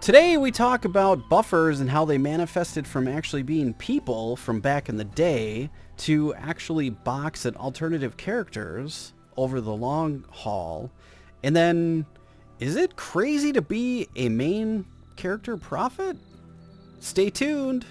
Today we talk about buffers and how they manifested from actually being people from back in the day to actually box and alternative characters over the long haul. And then, is it crazy to be a main character prophet? Stay tuned.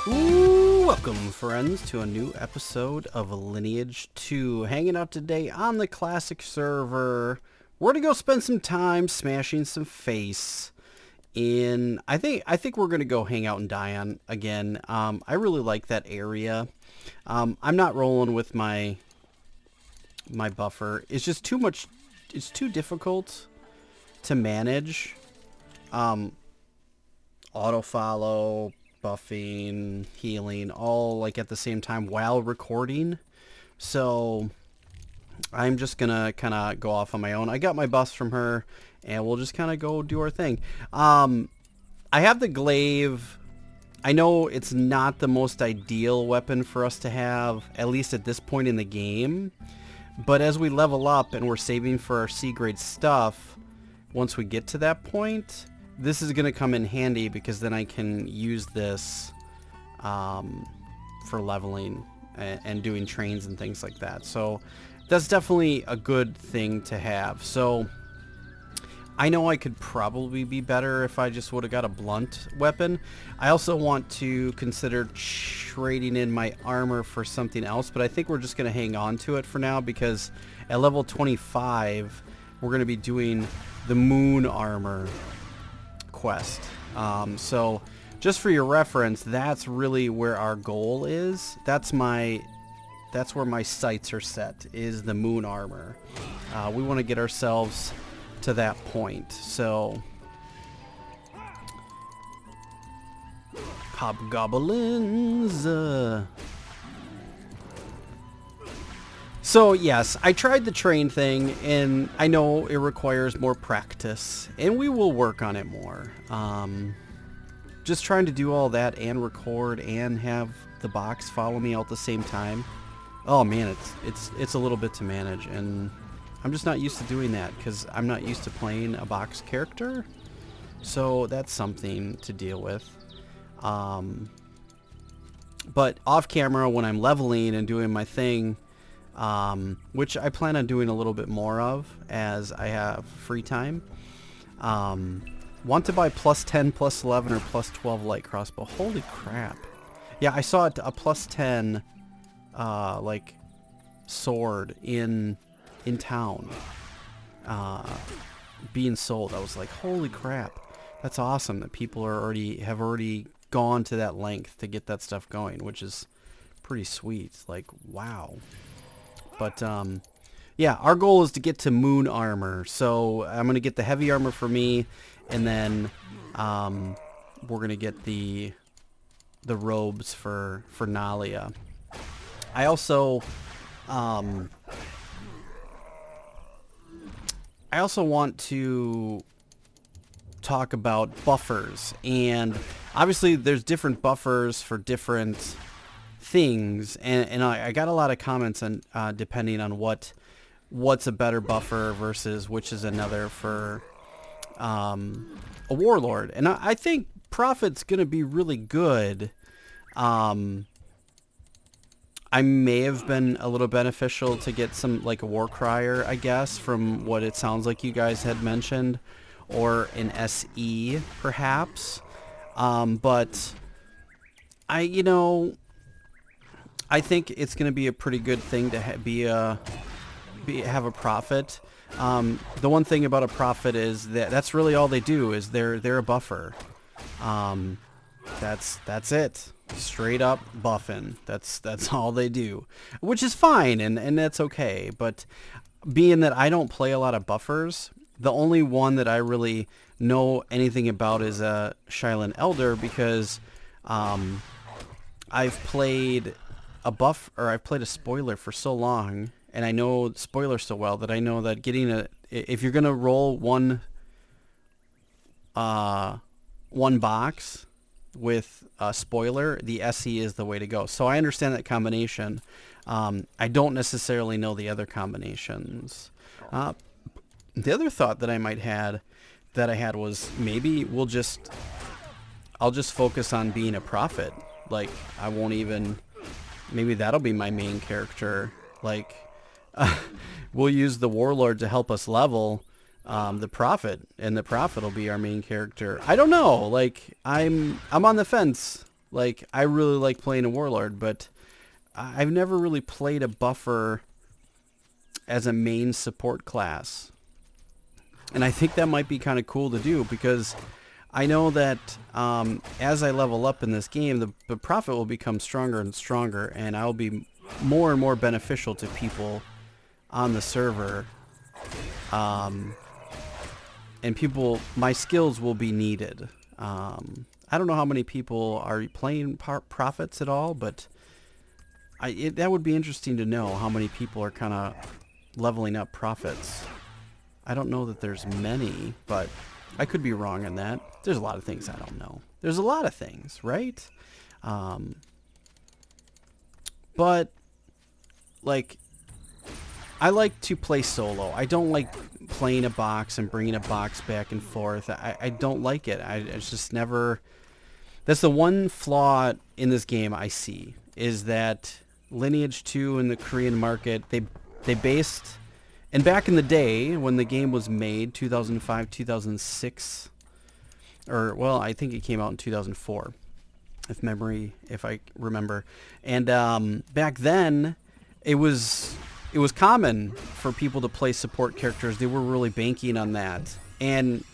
Welcome, friends, to a new episode of Lineage 2. Hanging out today on the classic server. We're gonna go spend some time smashing some face. I think we're gonna go hang out in Dion again. I really like that area. I'm not rolling with my buffer. It's just too much. It's too difficult to manage. Auto follow, buffing, healing, all like at the same time while recording. So I'm just gonna kind of go off on my own. I got my buffs from her, and we'll just kind of go do our thing. I have the glaive. I know it's not the most ideal weapon for us to have, at least at this point in the game. But as we level up and we're saving for our C grade stuff, once we get to that point, this is going to come in handy because then I can use this for leveling and doing trains and things like that. So that's definitely a good thing to have. So I know I could probably be better if I just would have got a blunt weapon. I also want to consider trading in my armor for something else, but I think we're just going to hang on to it for now because at level 25, we're going to be doing the moon armor quest. So just for your reference, that's really where our goal is. That's where my sights are set, is the moon armor. We want to get ourselves to that point. So hobgoblins. So yes, I tried the train thing, and I know it requires more practice, and we will work on it more. Just trying to do all that and record and have the box follow me out at the same time. Oh man, it's a little bit to manage, and I'm just not used to doing that because I'm not used to playing a box character. So that's something to deal with. But off camera, when I'm leveling and doing my thing, which I plan on doing a little bit more of as I have free time. Want to buy plus 10, plus 11, or plus 12 light crossbow. Holy crap. Yeah, I saw it, a plus 10 like sword in town being sold. I was like, holy crap, that's awesome that people have already gone to that length to get that stuff going, which is pretty sweet. Like, wow. But yeah, our goal is to get to moon armor. So I'm going to get the heavy armor for me, and then we're going to get the robes for Nalia. I also want to talk about buffers, and obviously there's different buffers for different things, and I got a lot of comments on depending on what's a better buffer versus which is another for a warlord, and I think Prophet's gonna be really good. I may have been a little beneficial to get some, like a war crier, I guess, from what it sounds like you guys had mentioned, or an SE perhaps. But I think it's going to be a pretty good thing to have a prophet. The one thing about a prophet is that that's really all they do, is they're a buffer. That's it. Straight up buffing. That's all they do, which is fine, and that's okay. But being that I don't play a lot of buffers, the only one that I really know anything about is a Shilan Elder, because I've played I've played a spoiler for so long, and I know spoiler so well that I know that if you're gonna roll one box with a spoiler, the SE is the way to go. So I understand that combination. I don't necessarily know the other combinations. The other thought that I had was maybe I'll just focus on being a prophet. Like, I won't even, maybe that'll be my main character. Like, we'll use the warlord to help us level the prophet, and the prophet will be our main character. I don't know. Like, I'm on the fence. Like, I really like playing a warlord, but I've never really played a buffer as a main support class. And I think that might be kind of cool to do, because I know that as I level up in this game, the prophet will become stronger and stronger, and I'll be more and more beneficial to people on the server. And my skills will be needed. I don't know how many people are playing prophets at all, but that would be interesting to know how many people are kind of leveling up prophets. I don't know that there's many, but I could be wrong on that. There's a lot of things I don't know. There's a lot of things, right? But, like, I like to play solo. I don't like playing a box and bringing a box back and forth. I don't like it. It's just never... That's the one flaw in this game I see, is that Lineage 2 in the Korean market, they based... And back in the day, when the game was made, 2005, 2006, or, well, I think it came out in 2004, if I remember. And back then, it was common for people to play support characters. They were really banking on that. And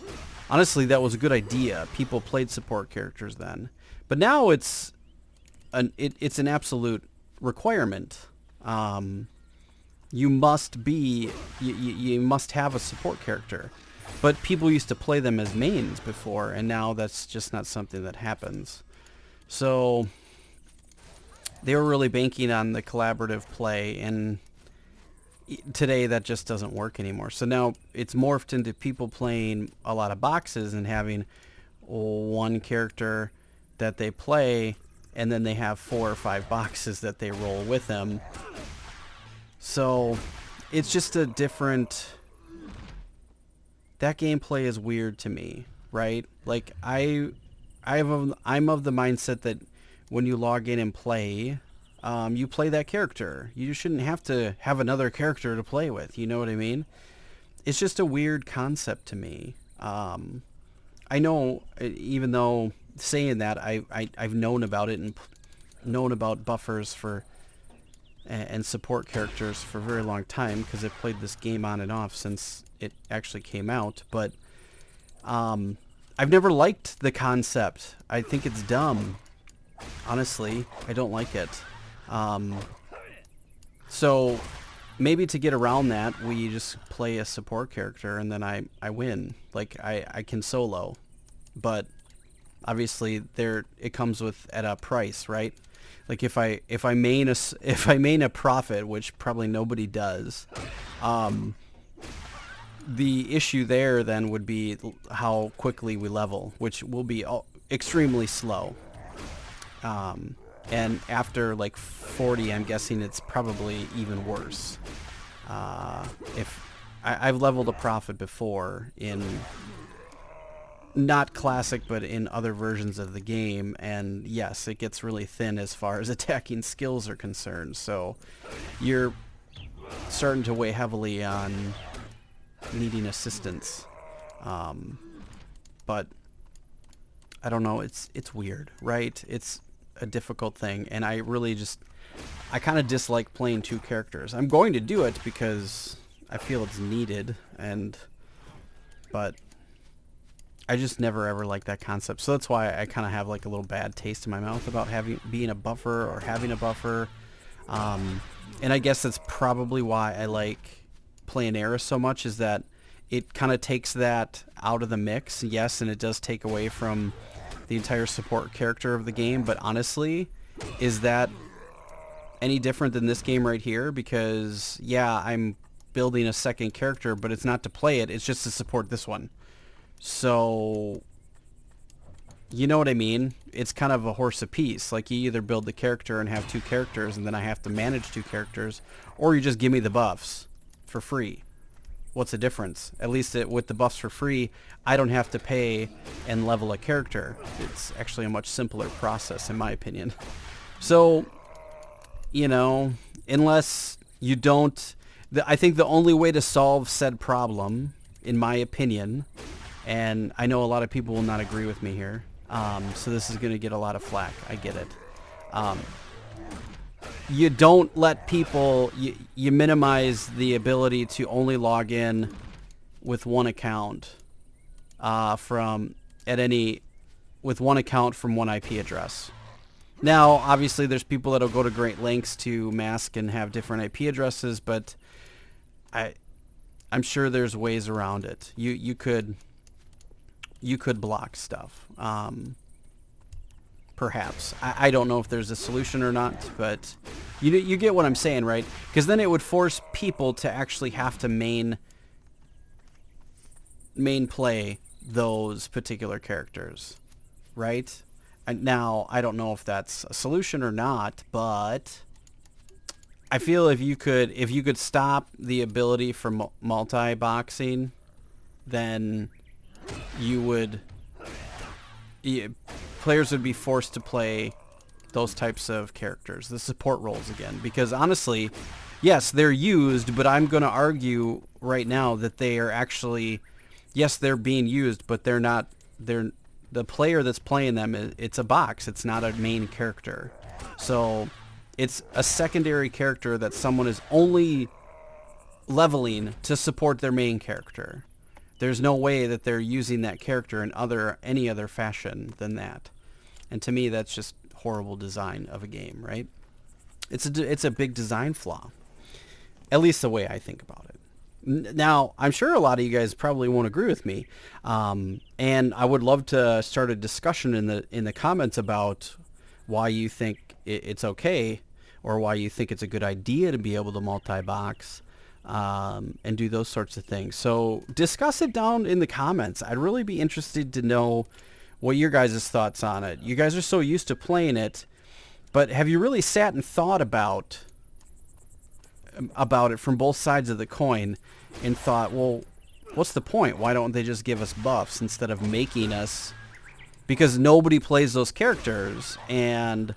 honestly, that was a good idea. People played support characters then. But now it's an absolute requirement. You must have a support character. But people used to play them as mains before, and now that's just not something that happens. So they were really banking on the collaborative play, and today that just doesn't work anymore. So now it's morphed into people playing a lot of boxes and having one character that they play, and then they have 4 or 5 boxes that they roll with them. So it's just a different... That gameplay is weird to me, right? Like, I'm of the mindset that when you log in and play, you play that character. You shouldn't have to have another character to play with. You know what I mean? It's just a weird concept to me. I know, even though saying that, I've known about it and known about buffers and support characters for a very long time, because I've played this game on and off since it actually came out. But I've never liked the concept. I think it's dumb. Honestly, I don't like it. So maybe to get around that, we just play a support character, and then I win. Like, I can solo, but obviously it comes at a price, right? Like, if I main a prophet, which probably nobody does, the issue there then would be how quickly we level, which will be extremely slow. And after like 40, I'm guessing it's probably even worse. If I've leveled a prophet before in not classic, but in other versions of the game, and yes, it gets really thin as far as attacking skills are concerned. So you're starting to weigh heavily on needing assistance. But I don't know. It's weird, right? It's a difficult thing, and I kind of dislike playing 2 characters. I'm going to do it because I feel it's needed, but I just never ever liked that concept. So that's why I kind of have like a little bad taste in my mouth about being a buffer or having a buffer. And I guess that's probably why I like playing Eris so much, is that it kind of takes that out of the mix. Yes, and it does take away from the entire support character of the game, but honestly, is that any different than this game right here? Because yeah, I'm building a second character, but it's not to play it, it's just to support this one. So You know what I mean? It's kind of a horse apiece. Like, you either build the character and have 2 characters, and then I have to manage 2 characters, or you just give me the buffs for free. What's the difference? At least with the buffs for free, I don't have to pay and level a character. It's actually a much simpler process, in my opinion. So, you know, unless you don't... I think the only way to solve said problem, in my opinion, and I know a lot of people will not agree with me here, so this is going to get a lot of flack. I get it. You don't let people... You minimize the ability to only log in with one account with one account from one IP address. Now, obviously, there's people that'll go to great lengths to mask and have different IP addresses, but I'm sure there's ways around it. You could block stuff. Perhaps. I don't know if there's a solution or not, but you get what I'm saying, right? Because then it would force people to actually have to main play those particular characters, right? And now, I don't know if that's a solution or not, but I feel if you could stop the ability for multi-boxing, then players would be forced to play those types of characters, the support roles again. Because honestly, yes, they're used, but I'm going to argue right now that they are actually, yes, they're being used, but they're not. The player that's playing them, it's a box. It's not a main character. So it's a secondary character that someone is only leveling to support their main character. There's no way that they're using that character in any other fashion than that. And to me, that's just horrible design of a game, right? It's a big design flaw. At least the way I think about it. Now, I'm sure a lot of you guys probably won't agree with me, and I would love to start a discussion in the comments about why you think it's okay, or why you think it's a good idea to be able to multi-box and do those sorts of things. So discuss it down in the comments. I'd really be interested to know what your guys' thoughts on it. You guys are so used to playing it, but have you really sat and thought about it from both sides of the coin and thought, well, what's the point? Why don't they just give us buffs instead of making us... Because nobody plays those characters, and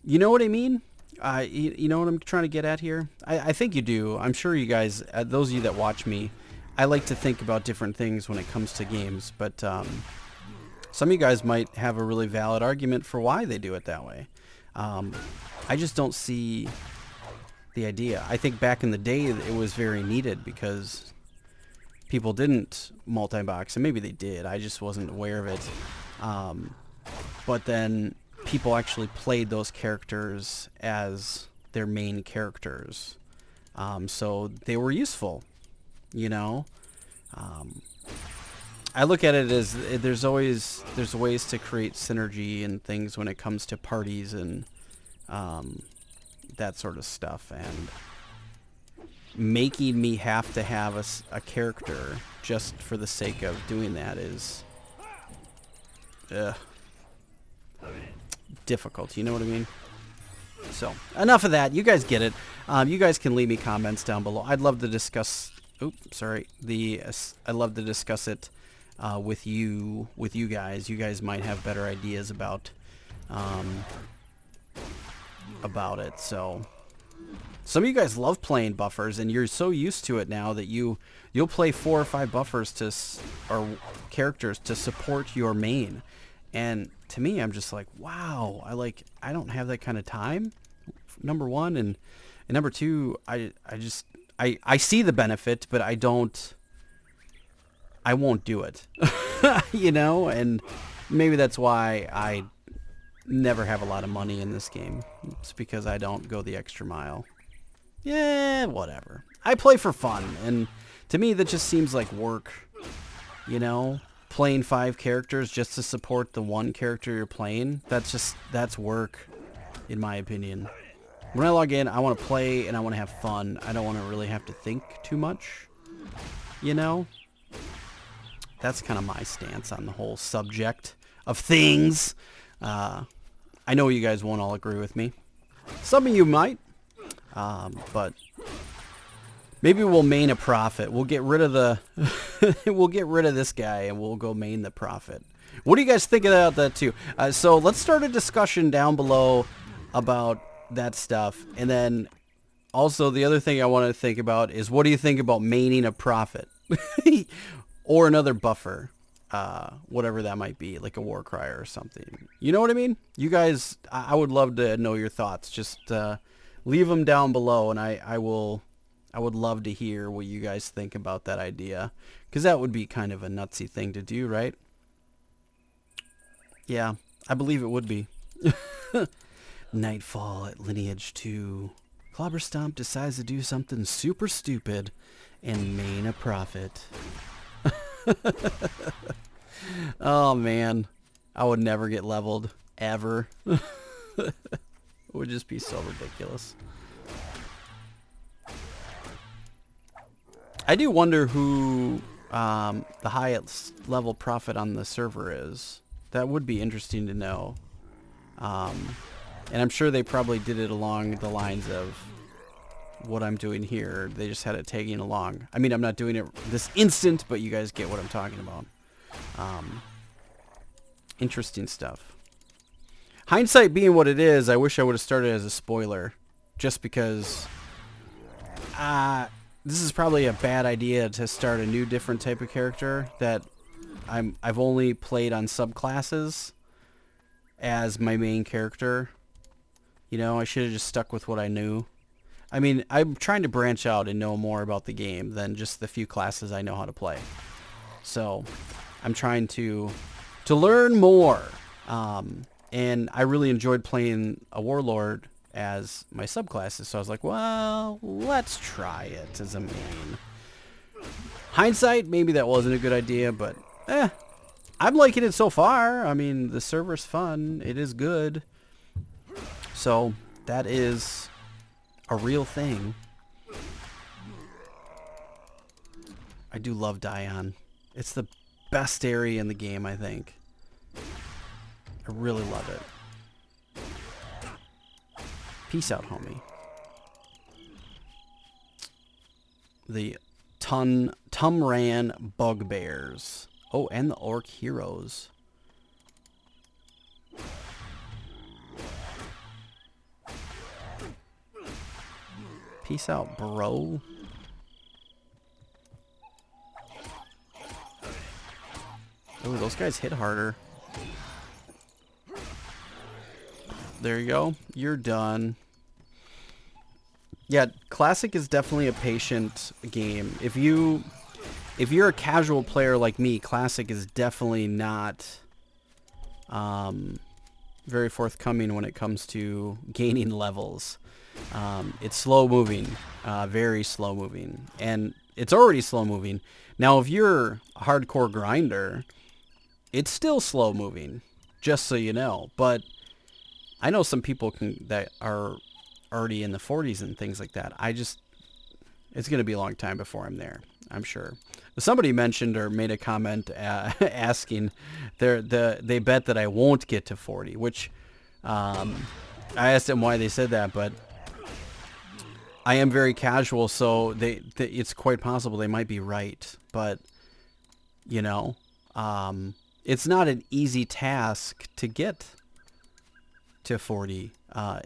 you know what I mean? You know what I'm trying to get at here? I think you do. I'm sure you guys, those of you that watch me, I like to think about different things when it comes to games, but some of you guys might have a really valid argument for why they do it that way. I just don't see the idea. I think back in the day it was very needed because people didn't multi-box, and maybe they did. I just wasn't aware of it. But then people actually played those characters as their main characters. So they were useful, you know? I look at it as there's ways to create synergy and things when it comes to parties and that sort of stuff, and making me have to have a character just for the sake of doing that is difficult. You know what I mean? So enough of that. You guys get it. You guys can leave me comments down below. I'd love to discuss. Oops, sorry. I'd love to discuss it with you guys. You guys might have better ideas about it. So some of you guys love playing buffers, and you're so used to it now that you'll play 4 or 5 buffers or characters to support your main. And to me, I'm just like, wow, I don't have that kind of time. Number one, and number two, I see the benefit, but I won't do it. You know, and maybe that's why I never have a lot of money in this game. It's because I don't go the extra mile. Yeah, whatever. I play for fun, and to me that just seems like work, you know? Playing 5 characters just to support the one character you're playing, that's work, in my opinion. When I log in, I want to play and I want to have fun. I don't want to really have to think too much, you know? That's kind of my stance on the whole subject of things. I know you guys won't all agree with me. Some of you might, but maybe we'll main a prophet. We'll get rid of the we'll get rid of this guy and we'll go main the prophet. What do you guys think about that too? So let's start a discussion down below about that stuff, and then also the other thing I want to think about is, what do you think about maining a prophet or another buffer, whatever that might be, like a war crier or something. You know what I mean? You guys, I would love to know your thoughts. Just leave them down below, and I would love to hear what you guys think about that idea, because that would be kind of a nutsy thing to do, right? Yeah, I believe it would be. Nightfall at Lineage 2. Clobberstomp decides to do something super stupid and main a prophet. Oh man, I would never get leveled, ever. It would just be so ridiculous. I do wonder who the highest level prophet on the server is. That would be interesting to know. And I'm sure they probably did it along the lines of what I'm doing here. They just had it tagging along. I mean, I'm not doing it this instant, but you guys get what I'm talking about. Interesting stuff. Hindsight being what it is, I wish I would have started as a spoiler, just because this is probably a bad idea to start a new different type of character that I've only played on subclasses as my main character. You know, I should have just stuck with what I knew. I mean, I'm trying to branch out and know more about the game than just the few classes I know how to play. So I'm trying to learn more. And I really enjoyed playing a warlord as my subclasses. So I was like, well, let's try it as a main. Hindsight, maybe that wasn't a good idea, but I'm liking it so far. I mean, the server's fun. It is good. So that is a real thing. I do love Dion. It's the best area in the game, I think. I really love it. Peace out, homie. The Tumran Bugbears. Oh, and the Orc Heroes. Peace out, bro. Oh, those guys hit harder. There you go. You're done. Yeah, Classic is definitely a patient game. If you're a casual player like me, Classic is definitely not very forthcoming when it comes to gaining levels. It's slow moving, very slow moving, and it's already slow moving. Now, if you're a hardcore grinder, it's still slow moving, just so you know. But I know some people that are already in the 40s and things like that. It's going to be a long time before I'm there, I'm sure. Somebody mentioned or made a comment asking they bet that I won't get to 40, which I asked them why they said that, but I am very casual, so it's quite possible they might be right. But, you know, it's not an easy task to get to 40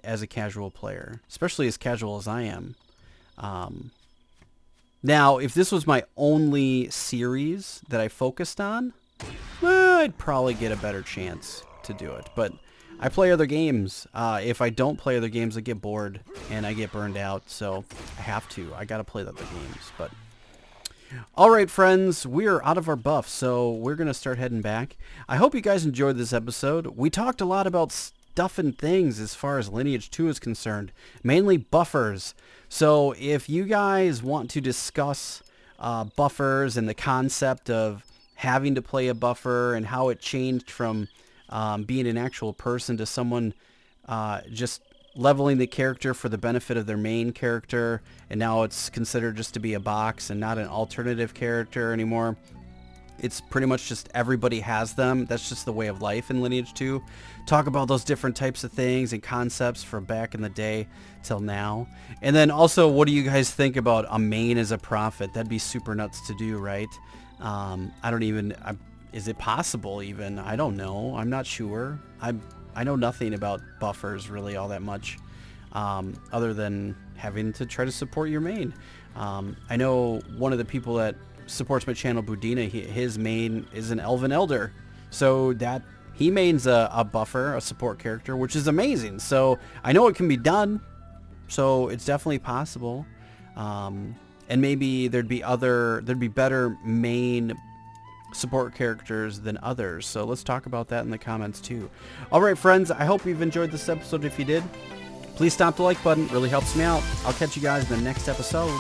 as a casual player, especially as casual as I am. Now, if this was my only series that I focused on, well, I'd probably get a better chance to do it. But I play other games. If I don't play other games, I get bored and I get burned out. So I have to. I got to play the other games. But all right, friends, we're out of our buff, so we're going to start heading back. I hope you guys enjoyed this episode. We talked a lot about stuff and things as far as Lineage 2 is concerned, mainly buffers. So if you guys want to discuss buffers and the concept of having to play a buffer and how it changed from being an actual person to someone just leveling the character for the benefit of their main character, and now it's considered just to be a box and not an alternative character anymore, It's pretty much just everybody has them. That's just the way of life in Lineage 2. Talk about those different types of things and concepts from back in the day till now. And then also, what do you guys think about a main as a prophet? That'd be super nuts to do, right? Is it possible even? I don't know. I'm not sure. I know nothing about buffers really all that much, other than having to try to support your main. I know one of the people that supports my channel, Budina, his main is an Elven Elder, so that he mains a buffer, a support character, which is amazing. So I know it can be done, so it's definitely possible. And maybe there'd be better main support characters than others, so let's talk about that in the comments too. Alright friends, I hope you've enjoyed this episode. If you did, please stomp the like button, it really helps me out. I'll catch you guys in the next episode.